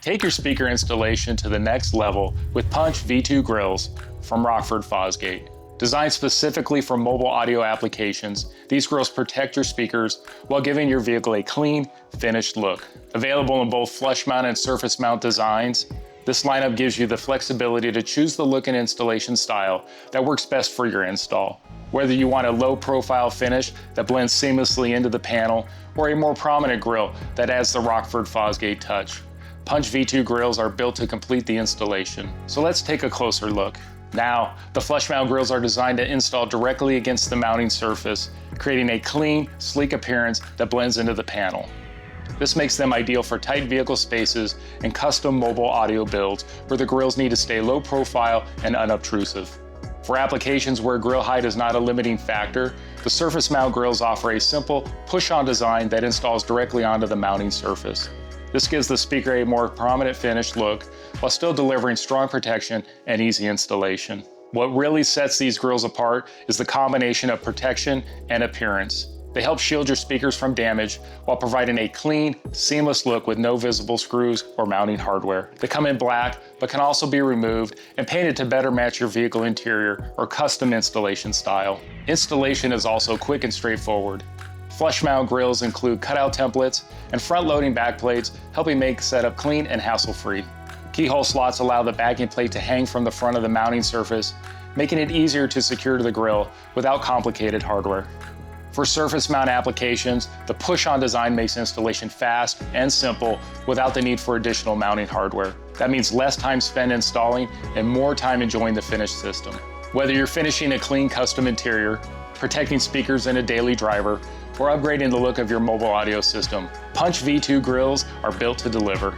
Take your speaker installation to the next level with Punch V2 grilles from Rockford Fosgate. Designed specifically for mobile audio applications, these grilles protect your speakers while giving your vehicle a clean, finished look. Available in both flush mount and surface mount designs, this lineup gives you the flexibility to choose the look and installation style that works best for your install. Whether you want a low-profile finish that blends seamlessly into the panel or a more prominent grille that adds the Rockford Fosgate touch, Punch V2 grilles are built to complete the installation. So let's take a closer look. Now, the flush mount grilles are designed to install directly against the mounting surface, creating a clean, sleek appearance that blends into the panel. This makes them ideal for tight vehicle spaces and custom mobile audio builds where the grilles need to stay low profile and unobtrusive. For applications where grill height is not a limiting factor, the surface mount grilles offer a simple push-on design that installs directly onto the mounting surface. This gives the speaker a more prominent finished look while still delivering strong protection and easy installation. What really sets these grilles apart is the combination of protection and appearance. They help shield your speakers from damage while providing a clean, seamless look with no visible screws or mounting hardware. They come in black, but can also be removed and painted to better match your vehicle interior or custom installation style. Installation is also quick and straightforward. Flush mount grilles include cutout templates and front-loading backplates, helping make setup clean and hassle-free. Keyhole slots allow the backing plate to hang from the front of the mounting surface, making it easier to secure to the grill without complicated hardware. For surface mount applications, the push-on design makes installation fast and simple without the need for additional mounting hardware. That means less time spent installing and more time enjoying the finished system. Whether you're finishing a clean custom interior, protecting speakers in a daily driver, or upgrading the look of your mobile audio system, Punch V2 grilles are built to deliver.